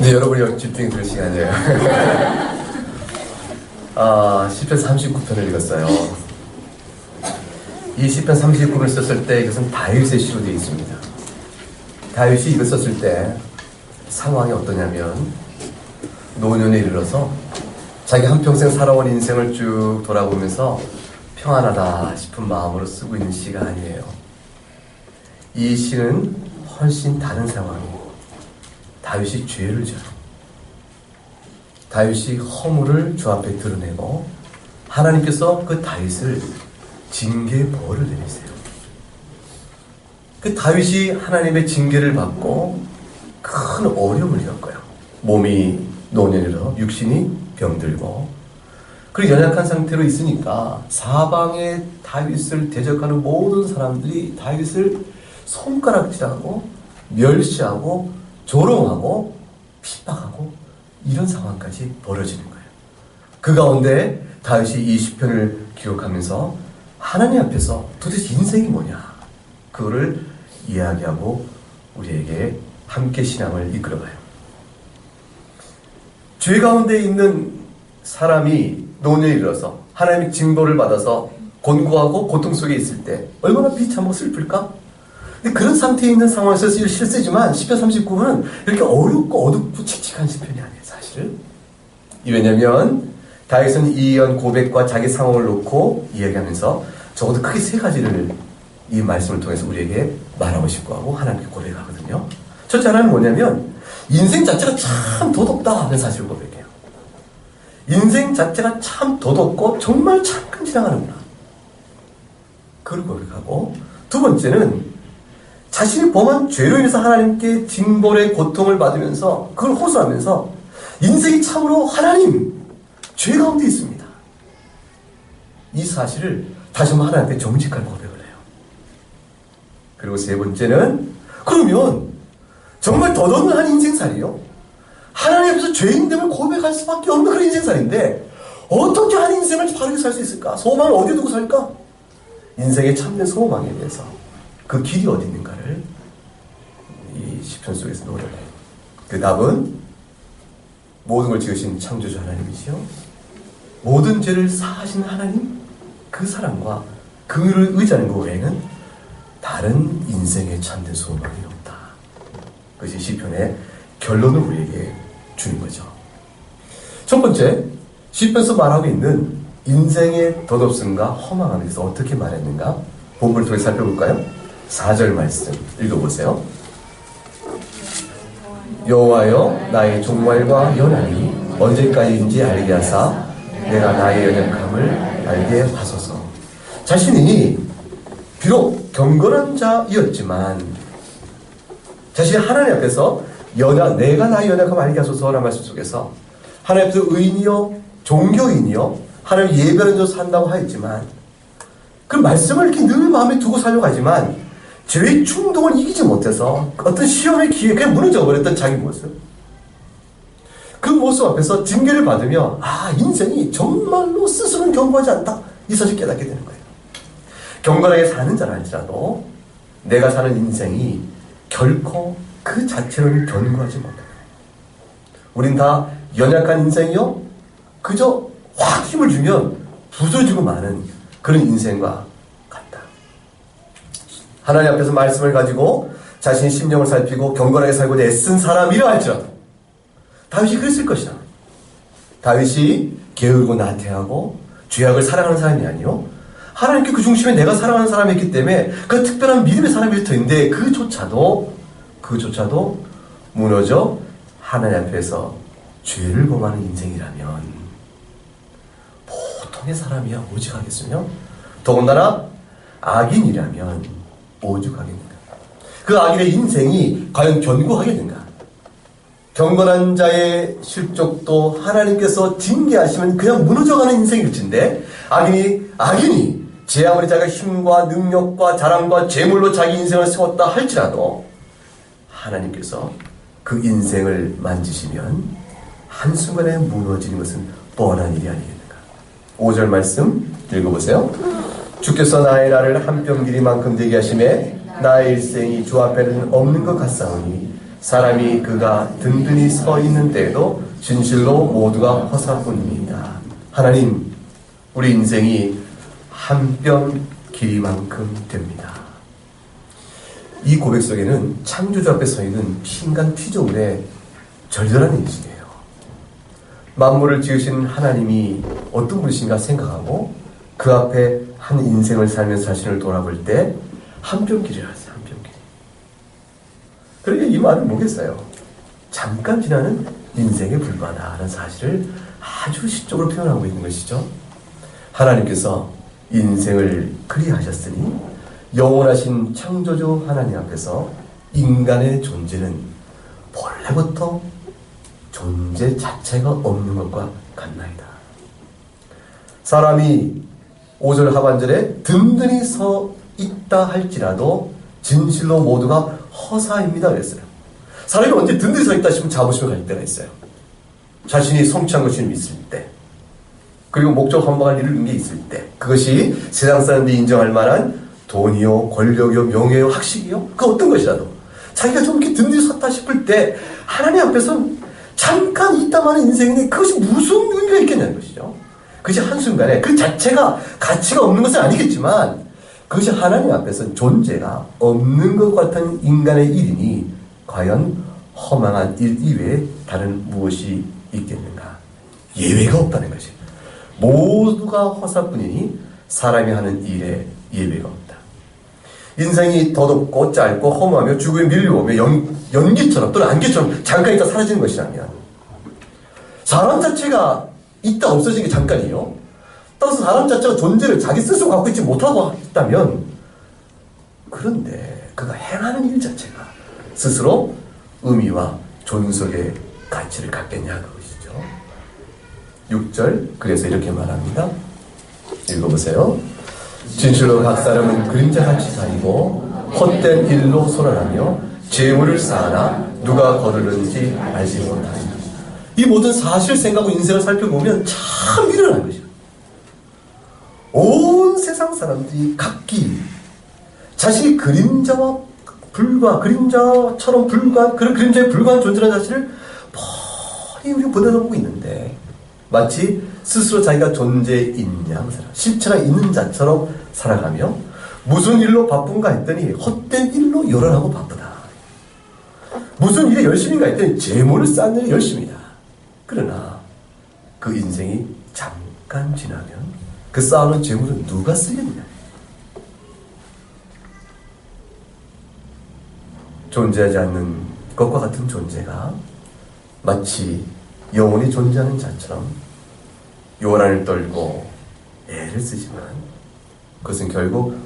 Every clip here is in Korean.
이제 여러분이 집중이 될 시간이에요. 시편 39편을 읽었어요. 이 시편 39편을 썼을 때 이것은 다윗의 시로 되어 있습니다. 다윗이 이걸 썼을 때 상황이 어떠냐면 노년에 이르러서 자기 한평생 살아온 인생을 쭉 돌아보면서 평안하다 싶은 마음으로 쓰고 있는 시가 아니에요. 이 시는 훨씬 다른 상황이에요. 다윗이 죄를 져요. 다윗이 허물을 주 앞에 드러내고 하나님께서 그 다윗을 징계 벌을 내리세요. 그 다윗이 하나님의 징계를 받고 큰 어려움을 겪어요. 몸이 노년이라 육신이 병들고 그리고 연약한 상태로 있으니까 사방에 다윗을 대적하는 모든 사람들이 다윗을 손가락질하고 멸시하고 조롱하고 핍박하고 이런 상황까지 벌어지는 거예요. 그 가운데 다윗이 이 시편을 기록하면서 하나님 앞에서 도대체 인생이 뭐냐 그거를 이야기하고 우리에게 함께 신앙을 이끌어가요. 죄 가운데 있는 사람이 노년에 이르러서 하나님의 징벌을 받아서 곤고하고 고통 속에 있을 때 얼마나 비참하고 슬플까? 근데 그런 상태에 있는 상황에서 실세지만 시편 39편은 이렇게 어렵고 어둡고 칙칙한 시편이 아니에요, 사실. 왜냐면 다윗은 이런 고백과 자기 상황을 놓고 이야기하면서 적어도 크게 세 가지를 이 말씀을 통해서 우리에게 말하고 싶고 하고 하나님께 고백하거든요. 첫째 하나는 뭐냐면 인생 자체가 참 도덕다 하는 사실을 고백해요. 인생 자체가 참 도덕고 정말 잠깐 지나가는구나. 그걸 고백하고 두 번째는 자신이 범한 죄로 인해서 하나님께 징벌의 고통을 받으면서 그걸 호소하면서 인생이 참으로 하나님 죄 가운데 있습니다. 이 사실을 다시 한번 하나님께 정직한 고백을 해요. 그리고 세 번째는 그러면 정말 더더욱한 인생살이요. 하나님 앞에서 죄인됨을 고백할 수밖에 없는 그런 인생살인데 어떻게 한 인생을 바르게 살 수 있을까? 소망을 어디에 두고 살까? 인생의 참된 소망에 대해서 그 길이 어디 있는가를 이 시편 속에서 노래를 해요. 그 답은 모든 걸 지으신 창조주 하나님이시요 모든 죄를 사하신 하나님 그 사랑과 그를 의지하는 것 외에는 다른 인생의 참된 소망이 없다. 그것이 시편의 결론을 우리에게 주는 거죠. 첫 번째, 시편에서 말하고 있는 인생의 덧없음과 허망함에 대해서 어떻게 말했는가 본문을 통해 살펴볼까요? 4절 말씀 읽어보세요. 여호와여 나의 종말과 연한이 언제까지인지 알게 하사 내가 나의 연약함을 알게 하소서. 자신이 비록 경건한 자이었지만 자신이 하나님 앞에서 내가 나의 연약함을 알게 하소서라는 말씀 속에서 하나님 앞에서 의인이요 종교인이요 하나님 예배하는 자로 산다고 하였지만 그 말씀을 이렇게 늘 마음에 두고 살려고 하지만 죄의 충동을 이기지 못해서 어떤 시험의 기회에 그냥 무너져 버렸던 자기 모습. 그 모습 앞에서 징계를 받으며 인생이 정말로 스스로는 견고하지 않다. 이 사실 깨닫게 되는 거예요. 경건하게 사는 자라 할지라도 내가 사는 인생이 결코 그 자체로는 견고하지 못해요. 우린 다 연약한 인생이요. 그저 확 힘을 주면 부서지고 마는 그런 인생과 같다. 하나님 앞에서 말씀을 가지고 자신의 심령을 살피고 경건하게 살고자 애쓴 사람이라 할지라도 다윗이 그랬을 것이다. 다윗이 게으르고 나태하고 죄악을 사랑하는 사람이 아니요 하나님께 그 중심에 내가 사랑하는 사람이었기 때문에 그 특별한 믿음의 사람이 붙어있는데 그조차도 무너져 하나님 앞에서 죄를 범하는 인생이라면 보통의 사람이야 오죽하겠으며 더군다나 악인이라면 오죽하겠는가. 그 악인의 인생이 과연 견고하겠는가. 경건한 자의 실족도 하나님께서 징계하시면 그냥 무너져가는 인생일진데 악인이 제 아무리 자기가 힘과 능력과 자랑과 재물로 자기 인생을 세웠다 할지라도 하나님께서 그 인생을 만지시면 한순간에 무너지는 것은 뻔한 일이 아니겠는가. 5절 말씀 읽어보세요. 주께서 나의 날을 한 뼘 길이만큼 되게 하심에 나의 일생이 주 앞에는 없는 것 같사오니 사람이 그가 든든히 서 있는 때에도 진실로 모두가 허사뿐입니다. 하나님, 우리 인생이 한 뼘 길이만큼 됩니다. 이 고백 속에는 창조주 앞에 서 있는 인간 피조물의 절절한 인식이에요. 만물을 지으신 하나님이 어떤 분이신가 생각하고 그 앞에 한 인생을 살면서 자신을 돌아볼 때 한 뼘 길이라 했어요. 한 뼘 길이. 그러니까 이 말은 뭐겠어요? 잠깐 지나는 인생에 불과하다는 사실을 아주 시적으로 표현하고 있는 것이죠. 하나님께서 인생을 그리하셨으니 영원하신 창조주 하나님 앞에서 인간의 존재는 본래부터 존재 자체가 없는 것과 같나이다. 사람이 5절 하반절에 든든히 서 있다 할지라도 진실로 모두가 허사입니다 그랬어요. 사람이 언제 든든히 서 있다 싶으면 자부심을 가질 때가 있어요. 자신이 성취한 것을 믿을 때, 그리고 목적 헌방할 일을 위해 있을 때, 그것이 세상 사람들이 인정할 만한 돈이요, 권력이요, 명예요, 학식이요, 그 어떤 것이라도 자기가 좀 이렇게 든든히 섰다 싶을 때 하나님 앞에서는 잠깐 있다마는 인생인데 그것이 무슨 의미가 있겠냐는 것이죠. 그것이 한순간에 그 자체가 가치가 없는 것은 아니겠지만 그것이 하나님 앞에서는 존재가 없는 것 같은 인간의 일이니 과연 허망한 일 이외에 다른 무엇이 있겠는가? 예외가 없다는 것이. 모두가 허사뿐이니 사람이 하는 일에 예외가 없다. 인생이 더덥고 짧고 허무하며 죽음에 밀려오며 연기처럼 또는 안개처럼 잠깐 있다 사라지는 것이라면 사람 자체가 있다 없어지는 게 잠깐이에요. 따라서 사람 자체가 존재를 자기 스스로 갖고 있지 못하고 있다면 그런데 그가 행하는 일 자체가 스스로 의미와 존속의 가치를 갖겠냐 그것이죠. 6절 그래서 이렇게 말합니다. 읽어보세요. 진실로 각 사람은 그림자같이 다니고 헛된 일로 소란하며 재물을 쌓아나 누가 거르는지 알지 못하리라. 이 모든 사실 생각하고 인생을 살펴보면 참 미련한 것이야. 온 세상 사람들이 각기 자신이 그림자와 그림자처럼 불과한 그런 그림자에 불과한 존재라는 사실을 뻔히 우리가 보내보고 있는데 마치 스스로 자기가 존재인 양 살아 실체가 있는 자처럼 살아가며 무슨 일로 바쁜가 했더니 헛된 일로 열연하고 바쁘다. 무슨 일에 열심인가 했더니 재물을 쌓는 일에 열심이다. 그러나 그 인생이 잠깐 지나면 그 쌓아놓은 재물은 누가 쓰겠냐? 존재하지 않는 것과 같은 존재가 마치 영원히 존재하는 자처럼 요란을 떨고 애를 쓰지만 그것은 결국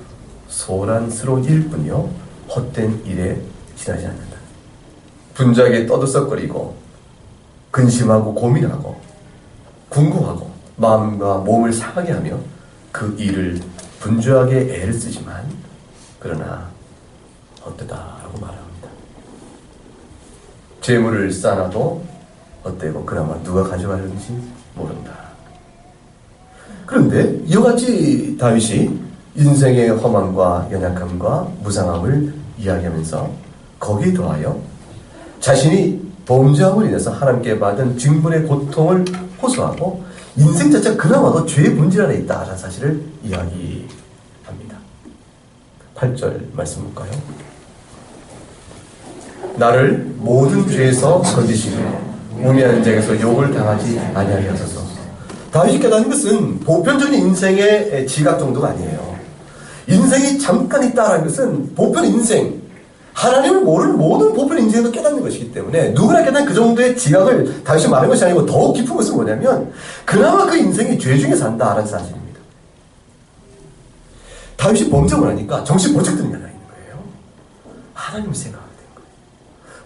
소란스러운 일뿐이요 헛된 일에 지나지 않는다. 분주하게 떠들썩거리고 근심하고 고민하고 궁금하고 마음과 몸을 상하게 하며 그 일을 분주하게 애를 쓰지만 그러나 헛되다라고 말합니다. 재물을 쌓아도 헛되고 그나마 누가 가져가는지 모른다. 그런데 이와 같이 다윗이 인생의 허망과 연약함과 무상함을 이야기하면서 거기에 더하여 자신이 범죄함으로 인해서 하나님께 받은 징벌의 고통을 호소하고 인생 자체가 그나마도 죄의 본질 안에 있다라는 사실을 이야기합니다. 8절 말씀 볼까요? 나를 모든 죄에서 건지시며 우매한 자에게서 욕을 당하지 아니하게 하소서. 다윗이 깨닫는 것은 보편적인 인생의 지각 정도가 아니에요. 인생이 잠깐 있다라는 것은 보편 인생, 하나님을 모르는 모든 보편 인생도 깨닫는 것이기 때문에 누구나 깨닫는 그 정도의 지각을 다윗이 말한 것이 아니고 더욱 깊은 것은 뭐냐면 그나마 그 인생이 죄 중에 산다라는 사실입니다. 다윗이 범죄를 하니까 정신 번쩍 드는 게 하나 있는 거예요. 하나님을 생각하게 된 거예요.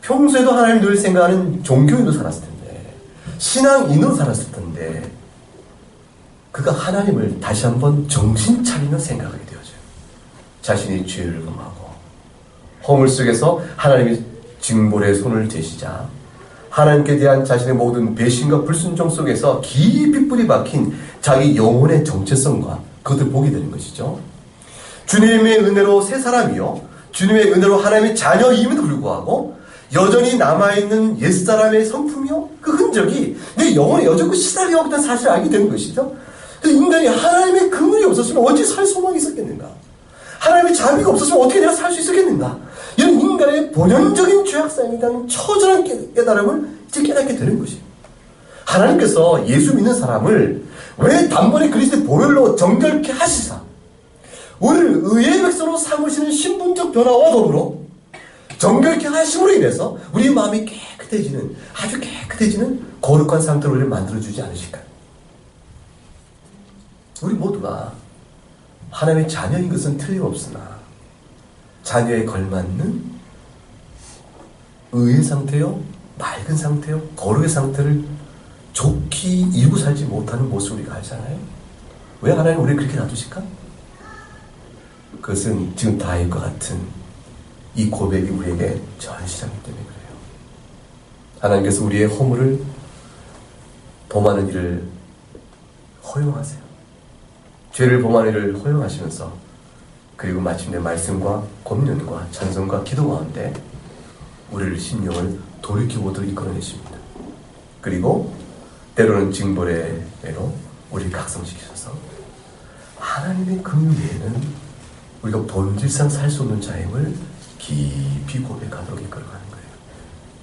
평소에도 하나님을 늘 생각하는 종교인으로 살았을 텐데 신앙인으로 살았을 텐데 그가 하나님을 다시 한번 정신 차리며 생각하게 되어져요. 자신이 죄를 범하고 허물 속에서 하나님이 징벌의 손을 대시자 하나님께 대한 자신의 모든 배신과 불순종 속에서 깊이 뿌리 박힌 자기 영혼의 정체성과 그것을 보게 되는 것이죠. 주님의 은혜로 새 사람이요 주님의 은혜로 하나님의 자녀임에도 불구하고 여전히 남아있는 옛사람의 성품이요? 그 흔적이 내 영혼에 여전히 시달려 오던 사실을 알게 되는 것이죠. 그래서 인간이 하나님의 그물이 없었으면 어찌 살 소망이 있었겠는가? 하나님의 자비가 없었으면 어떻게 내가 살 수 있었겠는가? 이런 인간의 본연적인 죄악성에 대한 처절한 깨달음을 이제 깨닫게 되는 것이에요. 하나님께서 예수 믿는 사람을 왜 단번에 그리스도의 보혈로 정결케 하시사 우리를 의의 백성으로 삼으시는 신분적 변화와 더불어 정결케 하심으로 인해서 우리 마음이 깨끗해지는, 아주 깨끗해지는 거룩한 상태로 우리를 만들어주지 않으실까요? 우리 모두가 하나님의 자녀인 것은 틀림없으나 자녀에 걸맞는 의의 상태요, 맑은 상태요, 거룩의 상태를 좋게 이루고 살지 못하는 모습을 우리가 알잖아요. 왜 하나님 우리를 그렇게 놔두실까? 그것은 지금 다윗과 같은 이 고백이 우리에게 전시하기 때문에 그래요. 하나님께서 우리의 허물을 범하는 일을 허용하세요. 죄를 범하는 일을 허용하시면서 그리고 마침내 말씀과 권면과 찬송과 기도 가운데 우리를 심령을 돌이켜보도록 이끌어내십니다. 그리고 때로는 징벌의로 우리를 각성시키셔서 하나님의 긍휼 외에는 우리가 본질상 살 수 없는 자임을 깊이 고백하도록 이끌어가는 거예요.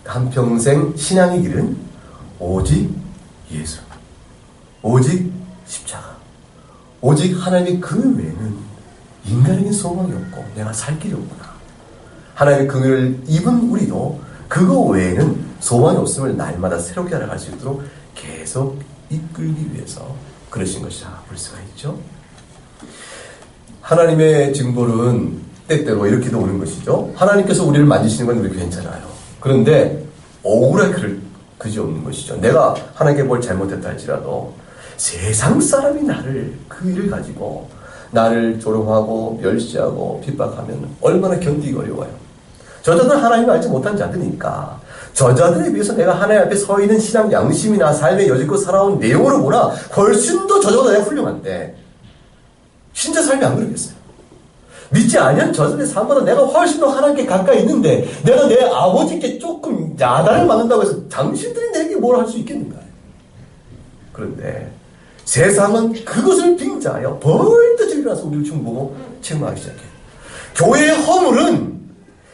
한평생 신앙의 길은 오직 예수, 오직 십자가, 오직 하나님의 긍휼 외에는 인간에게 소망이 없고 내가 살 길이 없구나. 하나님의 긍휼을 입은 우리도 그거 외에는 소망이 없음을 날마다 새롭게 알아갈 수 있도록 계속 이끌기 위해서 그러신 것이라 볼 수가 있죠. 하나님의 징벌은 때때로 이렇게도 오는 것이죠. 하나님께서 우리를 만지시는 건 우리 괜찮아요. 그런데 억울하게 그지없는 것이죠. 내가 하나님께 뭘 잘못했다 할지라도 세상 사람이 나를 그 일을 가지고 나를 조롱하고 멸시하고 핍박하면 얼마나 견디기 어려워요. 저자들은 하나님을 알지 못한 자들이니까 저자들에 비해서 내가 하나님 앞에 서 있는 신앙 양심이나 삶의 여지껏 살아온 내용으로 보나 훨씬 더 저자보다 내가 훌륭한데 진짜 삶이 안 그러겠어요. 믿지 않은 저들의 삶보다 내가 훨씬 더 하나님께 가까이 있는데 내가 내 아버지께 조금 야단을 맞는다고 해서 당신들이 내게 뭘 할 수 있겠는가? 그런데 세상은 그것을 빙자하여 벌떡 일어나서 우리를 중보고 책망하기 시작해요. 교회의 허물은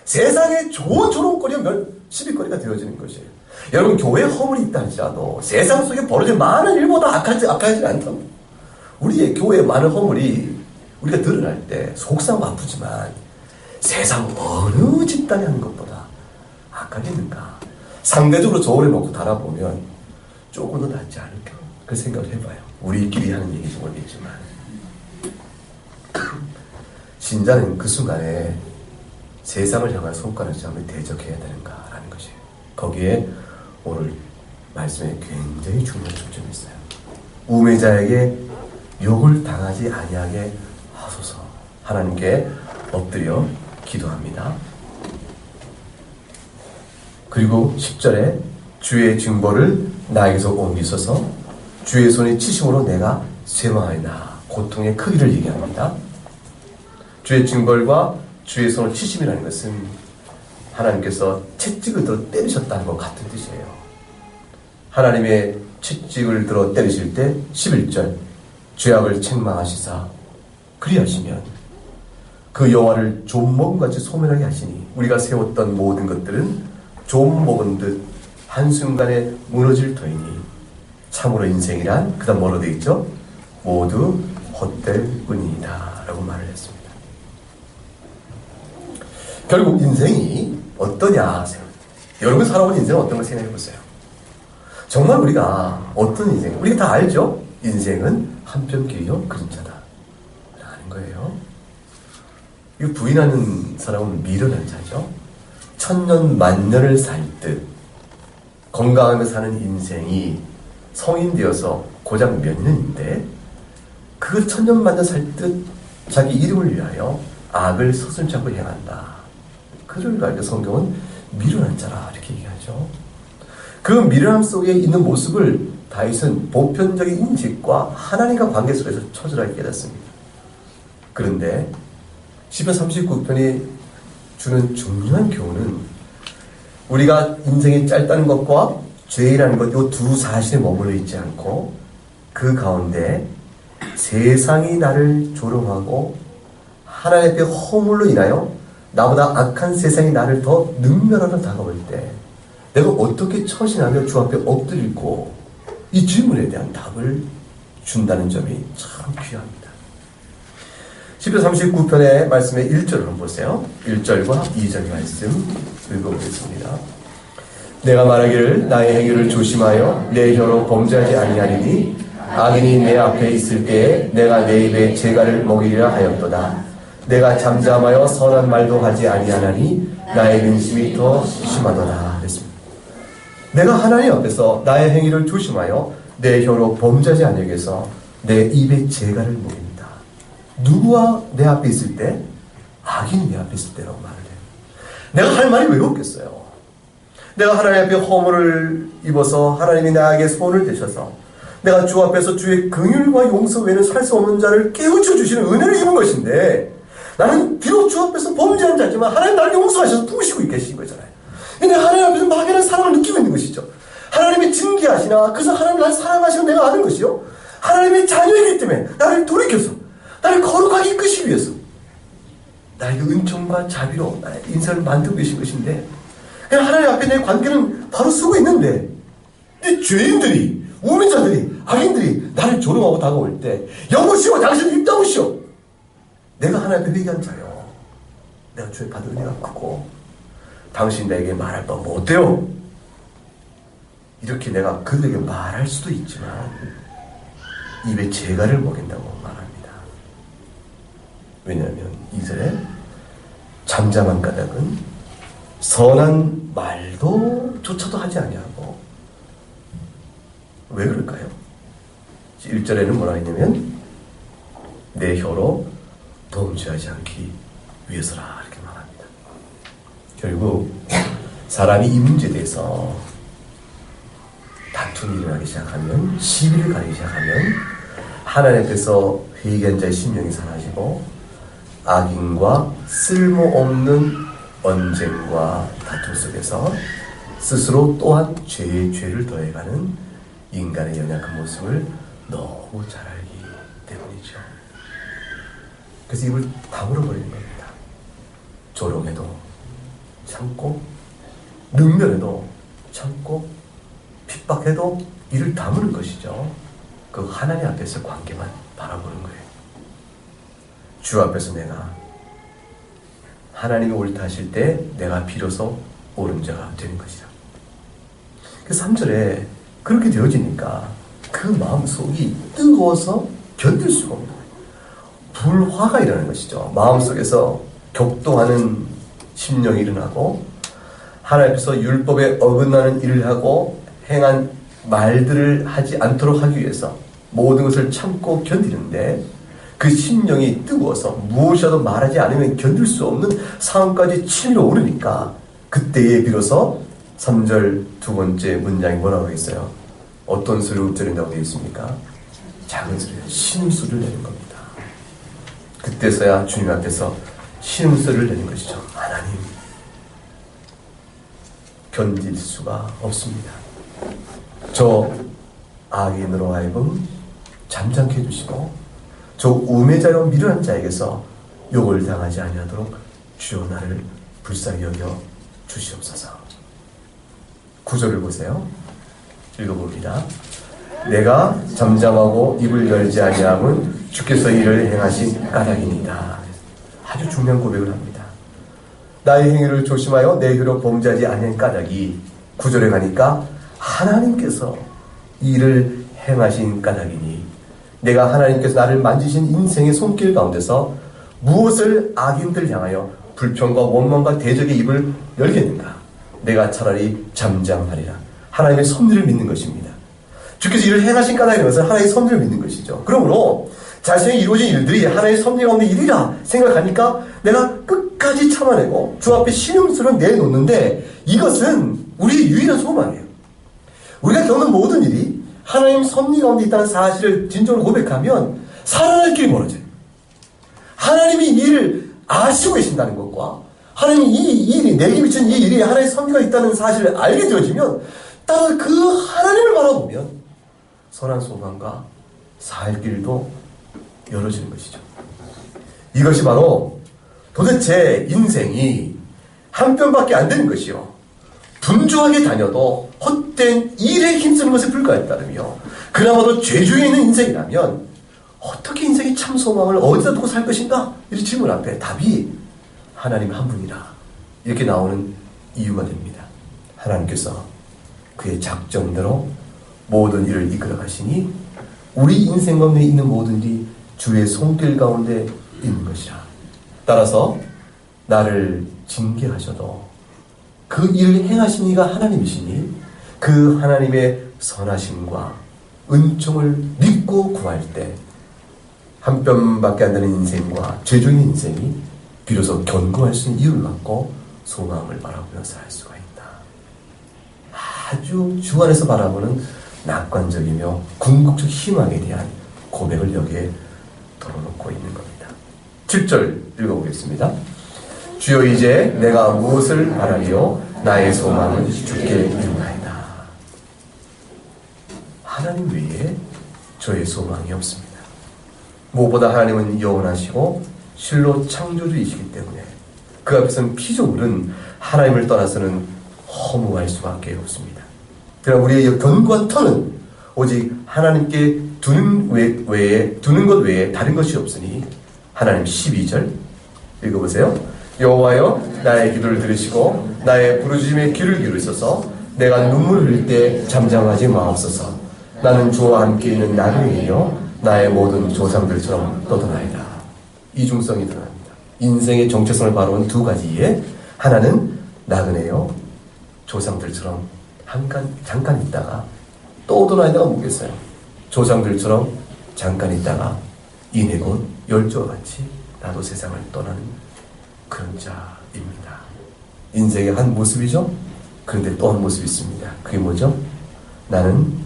세상의 좋은 조롱거리와 시비거리가 되어지는 것이에요. 여러분, 교회에 허물이 있다 할지라도 세상 속에 벌어진 많은 일보다 악하지 않다고. 우리의 교회에 많은 허물이 우리가 드러날 때 속상하고 아프지만 세상 어느 집단이 하는 것보다 악하겠는가? 상대적으로 저울에 놓고 달아보면 조금 더 낫지 않을까? 그 생각을 해봐요. 우리끼리 하는 얘기인지 모르겠지만 신자는 그 순간에 세상을 향한 손가락질 한번 대적해야 되는가라는 것이에요. 거기에 오늘 말씀에 굉장히 중요한 초점이 있어요. 우매자에게 욕을 당하지 아니하게 하소서. 하나님께 엎드려 기도합니다. 그리고 10절에 주의 징벌을 나에게서 옮기소서 주의 손에 치심으로 내가 쇠망하였나. 고통의 크기를 얘기합니다. 주의 징벌과 주의 손을 치심이라는 것은 하나님께서 채찍을 들어 때리셨다는 것 같은 뜻이에요. 하나님의 채찍을 들어 때리실 때 11절 죄악을 책망하시사 그리하시면 그 여호와를 좀 먹은 같이 소멸하게 하시니 우리가 세웠던 모든 것들은 좀 먹은 듯 한순간에 무너질 터이니 참으로 인생이란 그 다음 뭐로 되어 있죠? 모두 헛될 뿐이다 라고 말을 했습니다. 결국 인생이 어떠냐? 여러분 살아온 인생은 어떤 걸 생각해 보세요. 정말 우리가 어떤 인생, 우리가 다 알죠? 인생은 한편 길이요 그림자다 라는 거예요. 이거 부인하는 사람은 미련한 자죠. 천년 만년을 살 듯 건강하며 사는 인생이 성인 되어서 고작 몇 년인데 그 천년 만년 살 듯 자기 이름을 위하여 악을 서슴지 않고 행한다. 그를 가지고 성경은 미련한 자라 이렇게 얘기하죠. 그 미련함 속에 있는 모습을 다윗은 보편적인 인식과 하나님과 관계 속에서 처절하게 깨닫습니다. 그런데 시편 39편이 주는 중요한 교훈은 우리가 인생이 짧다는 것과 죄라는 것, 이 두 사실에 머물러 있지 않고 그 가운데 세상이 나를 조롱하고 하나님 앞에 허물로 인하여 나보다 악한 세상이 나를 더 능멸하러 다가올 때 내가 어떻게 처신하며 주 앞에 엎드리고 이 질문에 대한 답을 준다는 점이 참 귀합니다. 시편 39편의 말씀의 1절을 한번 보세요. 1절과 2절의 말씀 읽어보겠습니다. 내가 말하기를 나의 행위를 조심하여 내 혀로 범죄하지 아니하리니 악인이 내 앞에 있을 때에 내가 내 입에 재갈을 먹이리라 하였도다. 내가 잠잠하여 선한 말도 하지 아니하나니 나의 근심이 더 심하도다. 그랬습니다. 내가 하나님 앞에서 나의 행위를 조심하여 내 혀로 범죄하지 아니하기 위해서 내 입에 재갈을 먹입니다. 누구와 내 앞에 있을 때? 악인이 내 앞에 있을 때라고 말을 해요. 내가 할 말이 왜 없겠어요? 내가 하나님 앞에 허물을 입어서 하나님이 나에게 손을 대셔서 내가 주 앞에서 주의 긍휼과 용서 외에는 살 수 없는 자를 깨우쳐 주시는 은혜를 입은 것인데 나는 비록 주 앞에서 범죄한 자지만 하나님 나를 용서하셔서 부으시고 계신 거잖아요. 근데 하나님 앞에서 막연한 사랑을 느끼고 있는 것이죠. 하나님이 징계하시나 그래서 하나님 나를 사랑하시고 내가 아는 것이요. 하나님의 자녀이기 때문에 나를 돌이켜서 나를 거룩하게 이끄시기 위해서 나에게 은총과 자비로 나의 인생을 만들고 계신 것인데 그냥 하나님 앞에 내 관계는 바로 쓰고 있는데 이 죄인들이 우매자들이 악인들이 나를 조롱하고 다가올 때 여보시오 당신은 입 다무시오 내가 하나님 앞에 회개한 자요 내가 주의 받은 은혜가 크고 당신 나에게 말할 바 뭐 어때요? 이렇게 내가 그들에게 말할 수도 있지만 입에 재갈을 먹인다고 말합니다. 왜냐하면 이절에 잠잠한 까닭은 선한 말도 조차도 하지 아니하고 왜 그럴까요? 1절에는 뭐라 했냐면 내 혀로 범죄하지 않기 위해서라 이렇게 말합니다. 결국 사람이 이 문제에 대해서 다툼이 일어나기 시작하면 시비를 가리기 시작하면 하나님 앞에서 회개한 자의 심령이 사라지고 악인과 쓸모없는 언쟁과 다툼 속에서 스스로 또한 죄의 죄를 더해가는 인간의 연약한 모습을 너무 잘 알기 때문이죠. 그래서 입을 다물어 버리는 겁니다. 조롱해도 참고 능멸해도 참고 핍박해도 이를 다무는 것이죠. 그 하나님 앞에서 관계만 바라보는 거예요. 주 앞에서 내가 하나님이 옳다 하실 때 내가 비로소 옳은 자가 되는 것이다. 그 3절에 그렇게 되어지니까 그 마음속이 뜨거워서 견딜 수가 없는 거예요. 불화가 일어나는 것이죠. 마음속에서 격동하는 심령이 일어나고 하나님 앞에서 율법에 어긋나는 일을 하고 행한 말들을 하지 않도록 하기 위해서 모든 것을 참고 견디는데 그 심령이 뜨거워서 무엇이라도 말하지 않으면 견딜 수 없는 상황까지 치밀어 오르니까 그때에 비로소 3절 두 번째 문장이 뭐라고 하겠어요? 어떤 소리를 읊조린다고 되어 있습니까? 작은 소리로 신음소리를 내는 겁니다. 그때서야 주님 앞에서 신음소리를 내는 것이죠. 하나님 견딜 수가 없습니다. 저 악인으로 하여금 잠잠케 해주시고 저 우매자로 미련한 자에게서 욕을 당하지 아니하도록 주여 나를 불쌍히 여겨 주시옵소서. 9절을 보세요. 읽어봅니다. 내가 잠잠하고 입을 열지 아니함은 주께서 이를 행하신 까닭이니이다. 아주 중요한 고백을 합니다. 나의 행위를 조심하여 내 혀로 범죄하지 아니한 까닭이 9절에 가니까 하나님께서 이를 행하신 까닭이니 내가 하나님께서 나를 만지신 인생의 손길 가운데서 무엇을 악인들 향하여 불평과 원망과 대적의 입을 열겠는가? 내가 차라리 잠잠하리라. 하나님의 섭리를 믿는 것입니다. 주께서 이를 행하신 까닭인 것은 하나님의 섭리를 믿는 것이죠. 그러므로 자신의 이루어진 일들이 하나님의 섭리 가운데 일이라 생각하니까 내가 끝까지 참아내고 주 앞에 신음소리를 내놓는데 이것은 우리의 유일한 소망이에요. 우리가 겪는 모든 일이 하나님 섭리 가운데 있다는 사실을 진정으로 고백하면 살아날 길이 멀어져요. 하나님이 이 일을 아시고 계신다는 것과 하나님이 이 일이, 내게 미친 이 일이 하나님의 섭리가 있다는 사실을 알게 되어지면 따로 그 하나님을 바라보면 선한 소망과 살 길도 열어지는 것이죠. 이것이 바로 도대체 인생이 한 뼘밖에 안 되는 것이요, 분주하게 다녀도 헛된 일에 힘쓰는 것에 불과했다며, 그나마도 죄 중에 있는 인생이라면 어떻게 인생의 참 소망을 어디다 두고 살 것인가? 이 질문 앞에 답이 하나님 한 분이라 이렇게 나오는 이유가 됩니다. 하나님께서 그의 작정대로 모든 일을 이끌어 가시니 우리 인생 가운데 있는 모든 일이 주의 손길 가운데 있는 것이라. 따라서 나를 징계하셔도 그 일을 행하신 이가 하나님이시니 그 하나님의 선하심과 은총을 믿고 구할 때 한 뼘밖에 안 되는 인생과 죄중의 인생이 비로소 견고할 수 있는 이유를 갖고 소망을 바라보며 살 수가 있다. 아주 주 안에서 바라보는 낙관적이며 궁극적 희망에 대한 고백을 여기에 덜어놓고 있는 겁니다. 7절 읽어보겠습니다. 주여 이제 내가 무엇을 바라리요? 나의 소망은 주께 있나이다. 하나님 외에 저의 소망이 없습니다. 무엇보다 하나님은 영원하시고 실로 창조주이시기 때문에 그 앞에서는 피조물은 하나님을 떠나서는 허무할 수밖에 없습니다. 그러나 우리의 견고한 터는 오직 하나님께 두는 것 외에 다른 것이 없으니 하나님 12절 읽어보세요. 여호와여 나의 기도를 들으시고 나의 부르짖음에 귀를 기울이소서. 내가 눈물을 흘릴 때 잠잠하지 마옵소서. 나는 주와 함께 있는 나그네이요 나의 모든 조상들처럼 떠도나이다. 이중성이 드러납니다. 인생의 정체성을 바라본 두 가지에 하나는 나그네요 조상들처럼 잠깐 있다가 또 떠도나이다가 뭐겠어요? 조상들처럼 잠깐 있다가 이내 곧 열조와 같이 나도 세상을 떠나는 그런 자입니다. 인생의 한 모습이죠. 그런데 또 한 모습이 있습니다. 그게 뭐죠? 나는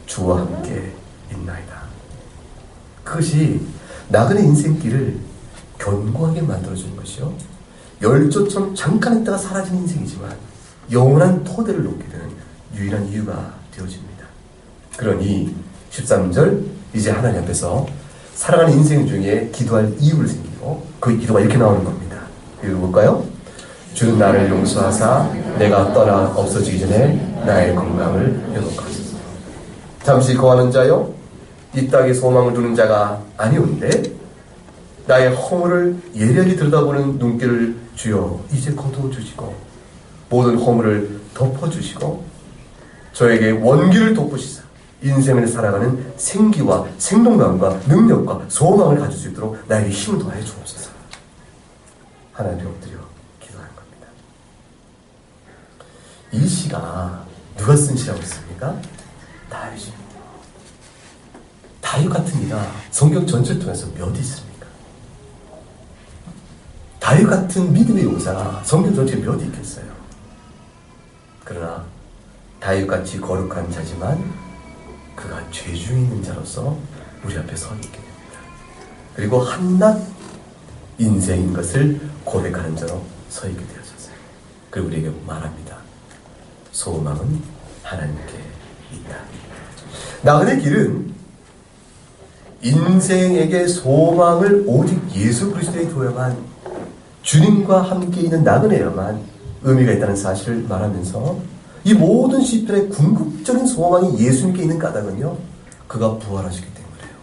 주와 함께 있나이다. 그것이 나그네 인생길을 견고하게 만들어주는 것이요, 열조처럼 잠깐 있다가 사라지는 인생이지만 영원한 토대를 놓게 되는 유일한 이유가 되어집니다. 그러니 13절 이제 하나님 앞에서 살아가는 인생 중에 기도할 이유를 생기고 그 기도가 이렇게 나오는 겁니다. 읽어볼까요? 주는 나를 용서하사 내가 떠나 없어지기 전에 나의 건강을 회복하소서. 잠시 거하는 자요 이 땅에 소망을 두는 자가 아니온데 나의 허물을 예리하게 들여다보는 눈길을 주여 이제 거두어주시고 모든 허물을 덮어주시고 저에게 원기를 돋보시사 인생을 살아가는 생기와 생동감과 능력과 소망을 가질 수 있도록 나에게 힘을 더하여 주옵소서. 하나님 엎드려 기도하는 겁니다. 이 시가 누가 쓴 시라고 했습니까? 다윗입니다. 다윗 같은 이가 성경 전체를 통해서 몇 있습니까? 다윗 같은 믿음의 용사가 성경 전체에 몇 있겠어요? 그러나 다윗같이 거룩한 자지만 그가 죄 중에 있는 자로서 우리 앞에 서 있게 됩니다. 그리고 한낱 인생인 것을 고백하는 자로 서 있게 되었어요. 그리고 우리에게 말합니다. 소망은 하나님께 있다. 나그네 길은 인생에게 소망을 오직 예수 그리스도에 둬야만, 주님과 함께 있는 나그네야만 의미가 있다는 사실을 말하면서 이 모든 시편의 궁극적인 소망이 예수님께 있는 까닭은요, 그가 부활하셨기 때문이에요.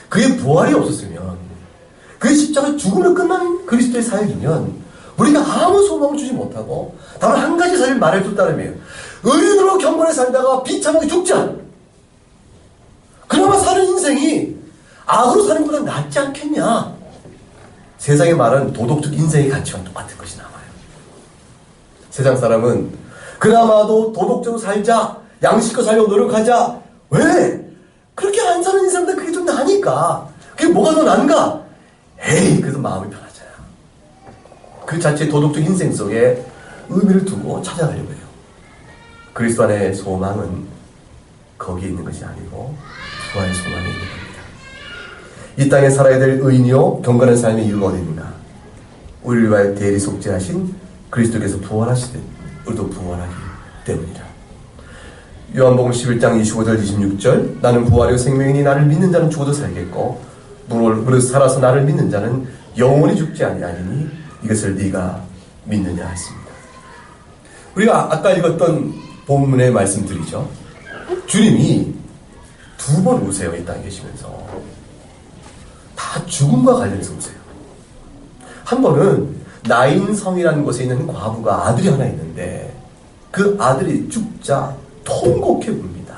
그의 부활이 없었으면, 그의 십자가 죽음을 끝난 그리스도의 사역이면 우리가 아무 소망을 주지 못하고 다만 한 가지 사실을 말해줬다면 의인으로 경건에 살다가 비참하게 죽자. 그나마 사는 인생이 악으로 사는 것보다 낫지 않겠냐. 세상의 말은 도덕적 인생의 가치와 똑같은 것이 남아요. 세상 사람은 그나마도 도덕적으로 살자, 양식껏 살려고 노력하자. 왜? 그렇게 안 사는 인생보다 그게 좀 나으니까. 그게 뭐가 더 나은가? 에이, 그래서 마음이 편하잖아. 그 자체의 도덕적 인생 속에 의미를 두고 찾아가려고 해요. 그리스도 안의 소망은 거기에 있는 것이 아니고 부활의 소망에 있는 겁니다. 이 땅에 살아야 될 의인이요 경건한 삶의 이유가 어디 있는가? 우리를 위하여 대리 속죄하신 그리스도께서 부활하시듯 우리도 부활하기 때문이라. 요한복음 11장 25절 26절 나는 부활이요 생명이니 나를 믿는 자는 죽어도 살겠고 무릇 살아서 나를 믿는 자는 영원히 죽지 아니하리니 이것을 네가 믿느냐 했습니다. 우리가 아까 읽었던 본문의 말씀드리죠. 주님이 두 번 오세요. 이 땅에 계시면서 다 죽음과 관련해서 오세요. 한 번은 나인성이라는 곳에 있는 과부가 아들이 하나 있는데 그 아들이 죽자 통곡해 웁니다.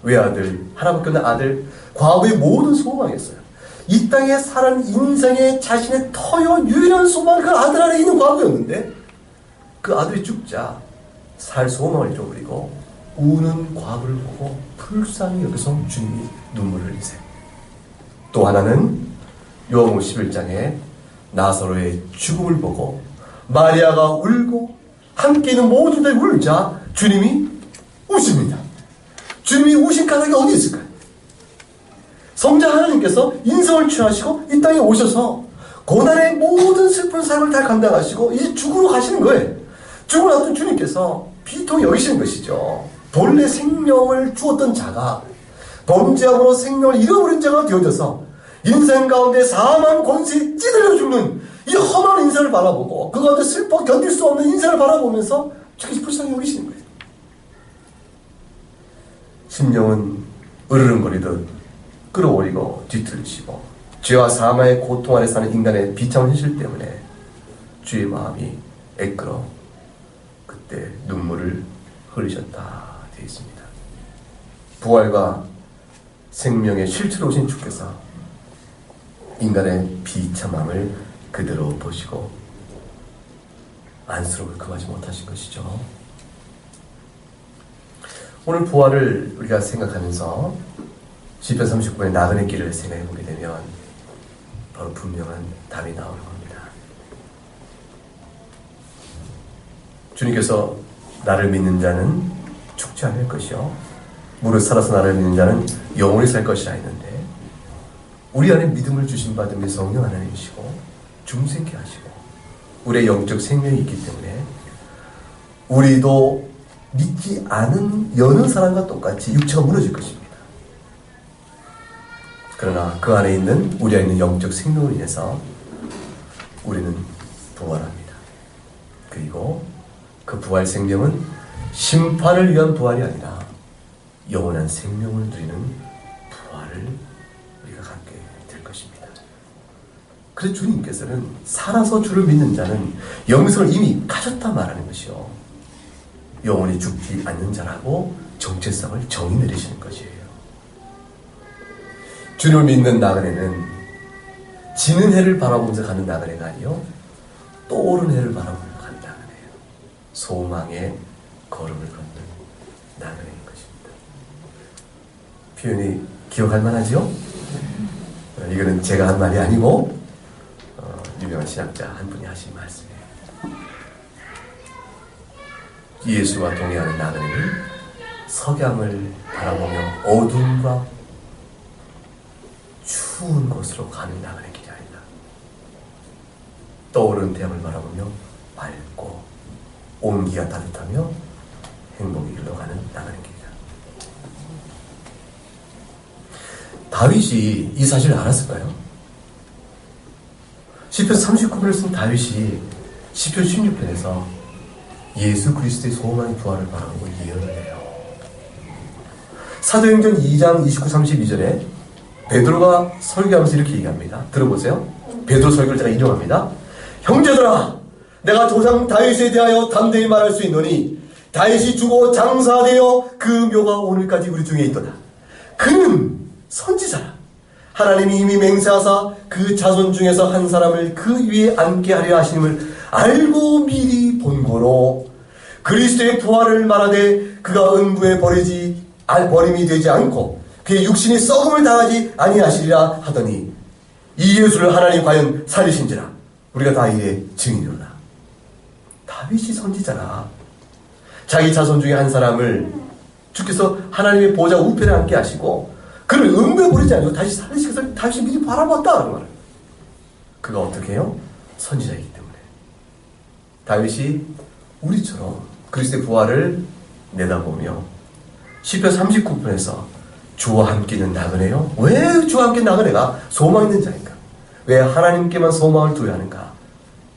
외아들, 하나밖에 없는 아들, 과부의 모든 소망이었어요. 이 땅에 사는 인생의 자신의 터요 유일한 소망이 그 아들 안에 있는 과부였는데 그 아들이 죽자 살 소망을 잃어버리고 우는 과부를 보고 불쌍히 여기서 주님이 눈물을 흘리세요. 또 하나는 요한복음 11장에 나사로의 죽음을 보고 마리아가 울고 함께 있는 모든 자들이 울자 주님이 우십니다. 주님이 우신 까닭이 어디 있을까요? 성자 하나님께서 인성을 취하시고 이 땅에 오셔서 고난의 모든 슬픈 삶을 다 감당하시고 이제 죽으러 가시는 거예요. 죽으러 갔던 주님께서 비통히 여기시는 것이죠. 본래 생명을 주었던 자가 범죄함으로 생명을 잃어버린 자가 되어져서 인생 가운데 사망 권세에 찌들려 죽는 이 험한 인생을 바라보고 그 가운데 슬퍼 견딜 수 없는 인생을 바라보면서 주께서 불쌍히 여기시는 거예요. 심령은 으르렁거리듯 끌어올리고 뒤틀리시고 죄와 사망의 고통 아래 사는 인간의 비참한 현실 때문에 주의 마음이 애끓어 그때 눈물을 흘리셨다 되어 있습니다. 부활과 생명의 실체로 오신 주께서 인간의 비참함을 그대로 보시고 안쓰러움을 금하지 못하신 것이죠. 오늘 부활을 우리가 생각하면서 시편 39편의 나그네 길을 생각해 보게 되면 바로 분명한 답이 나오는 겁니다. 주님께서 나를 믿는 자는 죽지 않을 것이요 무릇 살아서 나를 믿는 자는 영원히 살 것이라 했는데 우리 안에 믿음을 주신 받음이 성령 하나님이시고 중생케 하시고 우리의 영적 생명이 있기 때문에 우리도 믿지 않은 여느 사람과 똑같이 육체가 무너질 것입니다. 그러나 그 안에 있는 우리 안에 있는 영적 생명을 인해서 우리는 부활합니다. 그리고 그 부활 생명은 심판을 위한 부활이 아니라 영원한 생명을 누리는 부활을 우리가 갖게 될 것입니다. 그래서 주님께서는 살아서 주를 믿는 자는 영생을 이미 가졌다 말하는 것이요 영원히 죽지 않는 자라고 정체성을 정의 내리시는 것이에요. 주를 믿는 나그네는 지는 해를 바라보면서 가는 나그네가 아니요 떠오르는 해를 바라보면서 가는 나그네예요. 소망의 걸음을 걷는 나그네인 것입니다. 표현이 기억할 만하죠? 이거는 제가 한 말이 아니고 유명한 신학자 한 분이 하신 말씀이에요. 예수와 동행하는 나그네는 석양을 바라보며 어둠과 추운 곳으로 가는 나그네 길이 아니다. 떠오르는 태양을 바라보며 밝고 온기가 따뜻하며 행복의 길로 가는 나그네 길이다. 다윗이 이 사실을 알았을까요? 시편 39편을 쓴 다윗이 시편 16편에서 예수 그리스도의 소망의 부활을 바라보고 예언을 해요. 사도행전 2장 29, 32절에 베드로가 설교하면서 이렇게 얘기합니다. 들어보세요. 베드로 설교를 제가 인용합니다. 형제들아, 내가 조상 다윗에 대하여 담대히 말할 수 있노니 다윗이 죽어 장사되어 그 묘가 오늘까지 우리 중에 있도다. 그는 선지자라. 하나님이 이미 맹세하사 그 자손 중에서 한 사람을 그 위에 앉게 하려 하심을 알고 미리 본 거로 그리스도의 부활을 말하되 그가 음부에 버림이 되지 않고 그의 육신이 썩음을 당하지 아니하시리라 하더니 이 예수를 하나님 과연 살리신지라 우리가 다 이에 증인이로다. 다윗이 선지자라. 자기 자손 중에 한 사람을 주께서 하나님의 보좌 우편에 앉게 하시고 그를 음부에 버리지 않고 다시 살리시기 위해서 다시 미리 바라봤다. 그가 어떻게 해요? 선지자이기 때문에. 다윗이 우리처럼 그리스도의 부활을 내다보며 시편 39편에서 주와 함께는 나그네요. 왜 주와 함께 나그네가 소망 있는 자인가? 왜 하나님께만 소망을 두어야 하는가?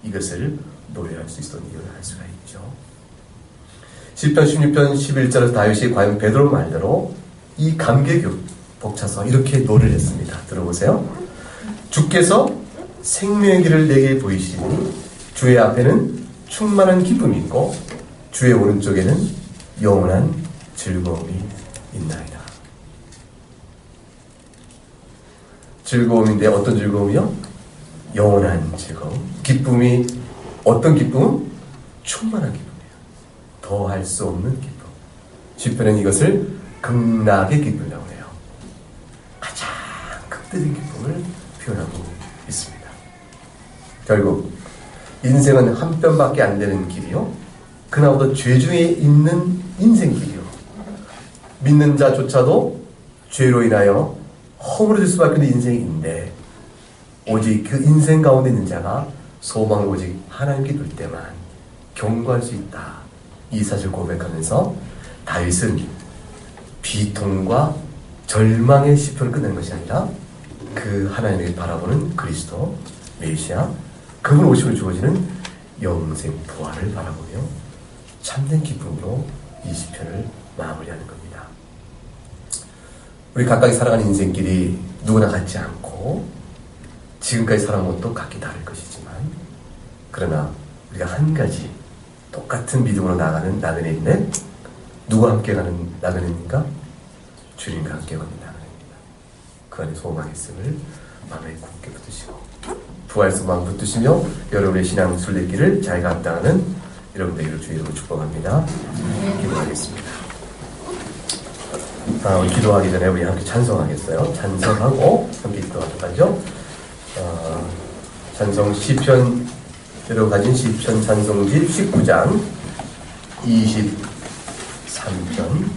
이것을 노래할 수 있었던 이유를 알 수가 있죠. 시편 16편 11절에서 다윗이 과연 베드로 말대로 이 감격에 벅차서 이렇게 노래를 했습니다. 들어보세요. 주께서 생명의 길을 내게 보이시니 주의 앞에는 충만한 기쁨이 있고 주의 오른쪽에는 영원한 즐거움이 있나이다. 즐거움인데 어떤 즐거움이요? 영원한 즐거움. 기쁨이 어떤 기쁨? 충만한 기쁨이에요. 더할 수 없는 기쁨. 시편은 이것을 극락의 기쁨이라고 해요. 가장 극대적인 기쁨을 표현하고 있습니다. 결국 인생은 한 편밖에 안 되는 길이요. 그나마도 죄 중에 있는 인생길이요. 믿는 자조차도 죄로 인하여 허물어질 수밖에 없는 인생인데 오직 그 인생 가운데 있는 자가 소망을 오직 하나님께 둘 때만 경고할 수 있다. 이 사실을 고백하면서 다윗은 비통과 절망의 시편을 끝내는 것이 아니라 그 하나님을 바라보는 그리스도 메시아 그분 오심을 주어지는 영생 부활을 바라보며 참된 기쁨으로 이 시편을 마무리하는 겁니다. 우리 각각이 살아가는 인생길이 누구나 같지 않고 지금까지 살아온 것도 각기 다를 것이지만 그러나 우리가 한 가지 똑같은 믿음으로 나가는 나그네인데 누구와 함께 가는 나그네입니까? 주님과 함께 가는 나그네입니다. 그 안에 소망이 있음을 마음에 굳게 붙드시고 부활 소망 붙드시며 여러분의 신앙 순례길을 잘 감당하는 여러분들에게 주의 이름으로 축복합니다. 기도하겠습니다. 우리 기도하기 전에 우리 함께 찬송하겠어요. 찬송하고 함께 기도하도록 하죠. 찬송 시편 여러분 가진 시편 찬송집 19장 23편